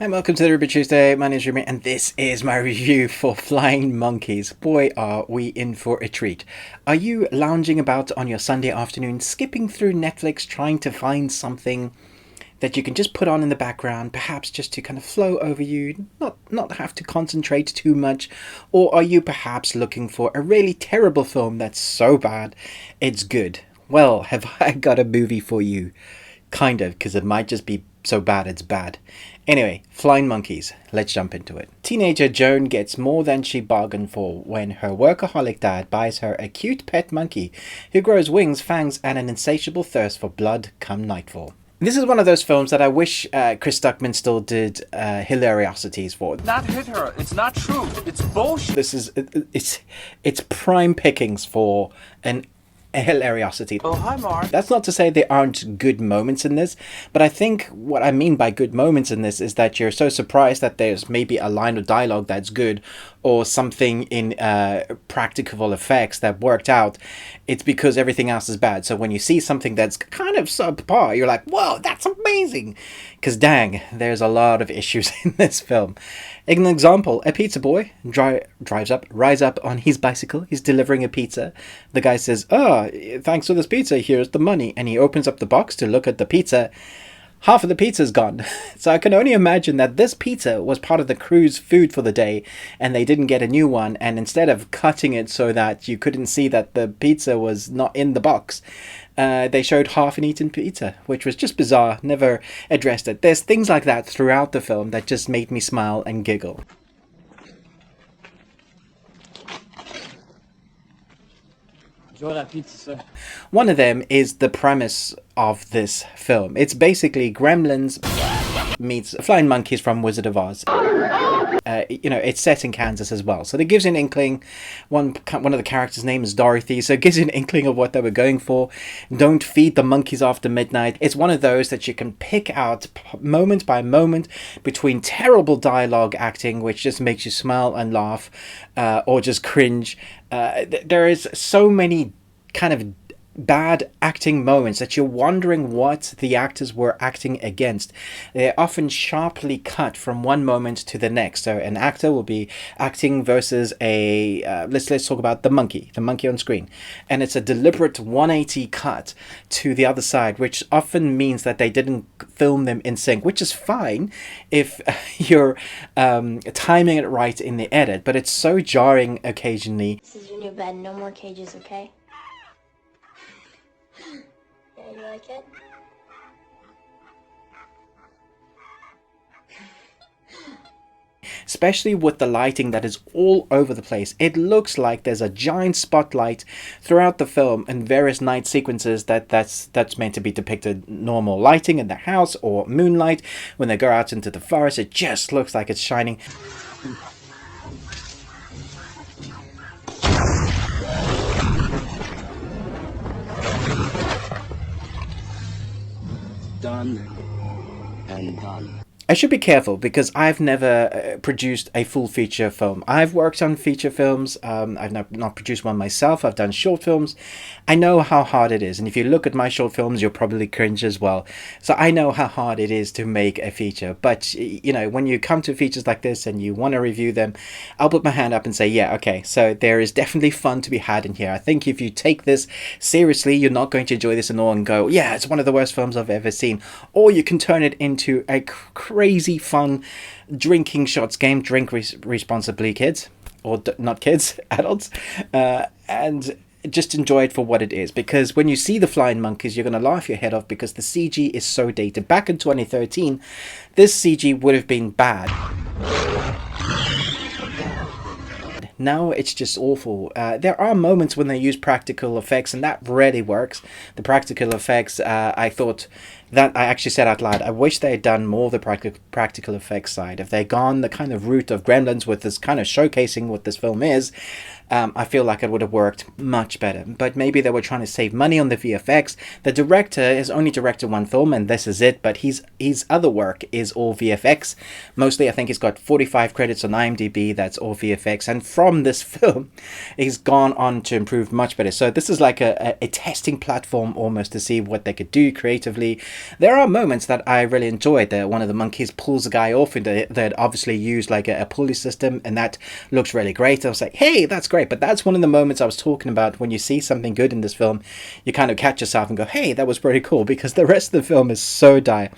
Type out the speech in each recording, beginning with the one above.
And welcome to the Ruby Tuesday. My name is Ruby, and this is my review for Flying Monkeys. Boy, are we in for a treat. Are you lounging about on your Sunday afternoon, skipping through Netflix, trying to find something that you can just put on in the background, perhaps just to kind of flow over you, not have to concentrate too much? Or are you perhaps looking for a really terrible film that's so bad it's good? Well, have I got a movie for you? Kind of, because it might just be so bad it's bad. Anyway, Flying Monkeys, let's jump into it. Teenager Joan gets more than she bargained for when her workaholic dad buys her a cute pet monkey who grows wings, fangs, and an insatiable thirst for blood come nightfall. This is one of those films that I wish Chris Stuckman still did hilariosities for. Not hit her. It's not true. It's bullshit. This is it's prime pickings for a hilariosity. Oh, hi, Mark. That's not to say there aren't good moments in this, but I think what I mean by good moments in this is that you're so surprised that there's maybe a line of dialogue that's good or something in practical effects that worked out. It's because everything else is bad. So when you see something that's kind of subpar, you're like, whoa, that's amazing. Because dang, there's a lot of issues in this film. An example, a pizza boy rides up on his bicycle. He's delivering a pizza. The guy says, oh, thanks for this pizza. Here's the money. And he opens up the box to look at the pizza. Half of the pizza's gone. So I can only imagine that this pizza was part of the crew's food for the day and they didn't get a new one. And instead of cutting it so that you couldn't see that the pizza was not in the box, they showed half an eaten pizza, which was just bizarre, never addressed it. There's things like that throughout the film that just made me smile and giggle. Enjoy that pizza, sir. One of them is the premise of this film. It's basically Gremlins meets Flying Monkeys from Wizard of Oz. It's set in Kansas as well, so it gives you an inkling. One of the characters' name is Dorothy, so it gives you an inkling of what they were going for. Don't feed the monkeys after midnight. It's one of those that you can pick out moment by moment between terrible dialogue acting, which just makes you smile and laugh, or just cringe. There is so many kind of bad acting moments that you're wondering what the actors were acting against. They're often sharply cut from one moment to the next. So an actor will be acting versus a let's talk about the monkey on screen, and it's a deliberate 180 cut to the other side, which often means that they didn't film them in sync, which is fine if you're timing it right in the edit, but it's so jarring occasionally. This is your new bed. No more cages, okay? Yeah, you like it? Especially with the lighting that is all over the place. It looks like there's a giant spotlight throughout the film in various night sequences that's meant to be depicted normal lighting in the house or moonlight. When they go out into the forest, it just looks like it's shining. Done and done. I should be careful because I've never produced a full feature film. I've worked on feature films. I've not produced one myself. I've done short films. I know how hard it is. And if you look at my short films, you'll probably cringe as well. So I know how hard it is to make a feature. But, when you come to features like this and you want to review them, I'll put my hand up and say, yeah, okay. So there is definitely fun to be had in here. I think if you take this seriously, you're not going to enjoy this at all and go, yeah, it's one of the worst films I've ever seen. Or you can turn it into a crazy fun drinking shots game. Drink responsibly, kids, or not kids, adults, and just enjoy it for what it is. Because when you see the Flying Monkeys, you're going to laugh your head off because the CG is so dated. Back in 2013, this CG would have been bad. Now it's just awful. There are moments when they use practical effects, and that really works. The practical effects, I thought that I actually said out loud, I wish they had done more of the practical effects side. If they'd gone the kind of route of Gremlins with this kind of showcasing what this film is, I feel like it would have worked much better. But maybe they were trying to save money on the VFX. The director has only directed one film, and this is it, but his other work is all VFX. Mostly, I think he's got 45 credits on IMDb, that's all VFX. And from this film, he's gone on to improve much better. So this is like a testing platform almost to see what they could do creatively There are moments that I really enjoyed. One of the monkeys pulls a guy off, and they'd obviously used like a pulley system, and that looks really great. I was like, hey, that's great. But that's one of the moments I was talking about. When you see something good in this film, you kind of catch yourself and go, hey, that was pretty cool, because the rest of the film is so dire.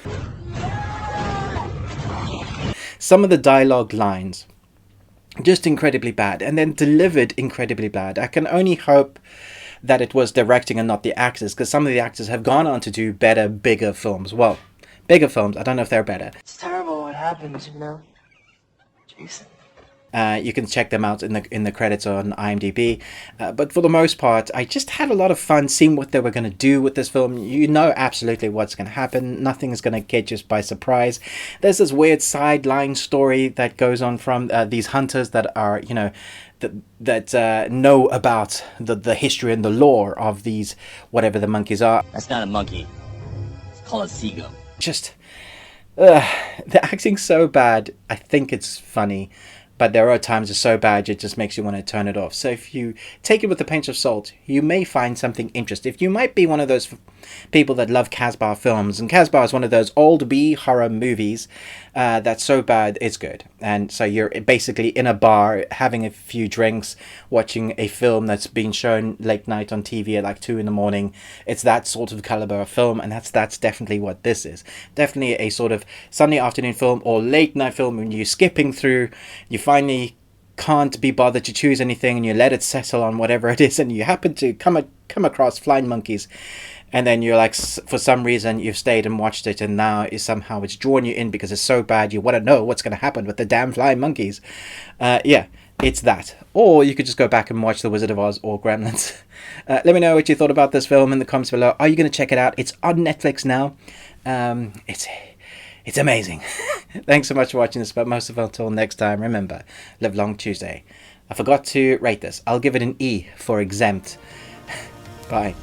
Some of the dialogue lines, just incredibly bad, and then delivered incredibly bad. I can only hope that it was directing and not the actors, because some of the actors have gone on to do better, bigger films. Well, bigger films, I don't know if they're better. It's terrible what happens, you know, Jason. You can check them out in the credits on IMDb. But for the most part, I just had a lot of fun seeing what they were going to do with this film. You know absolutely what's going to happen. Nothing is going to catch us by surprise. There's this weird sideline story that goes on from these hunters that are, you know, that know about the history and the lore of these, whatever the monkeys are. That's not a monkey. It's called a seagull. Just, the acting's so bad. I think it's funny. But there are times it's so bad it just makes you want to turn it off. So if you take it with a pinch of salt, you may find something interesting. If you might be one of those people that love Casbah films, and Casbah is one of those old B horror movies that's so bad it's good. And so you're basically in a bar having a few drinks, watching a film that's been shown late night on TV at like 2 in the morning. It's that sort of caliber of film, and that's definitely what this is. Definitely a sort of Sunday afternoon film or late night film when you're skipping through, you finally can't be bothered to choose anything, and you let it settle on whatever it is, and you happen to come across flying monkeys, and then you're like, for some reason you've stayed and watched it, and now somehow it's drawn you in because it's so bad you want to know what's going to happen with the damn flying monkeys. Yeah, it's that. Or you could just go back and watch The Wizard of Oz or Gremlins. Let me know what you thought about this film in the comments below. Are you going to check it out? It's on Netflix now. It's amazing. Thanks so much for watching this, but most of all, until next time, remember, live long Tuesday. I forgot to rate this. I'll give it an E for exempt. Bye.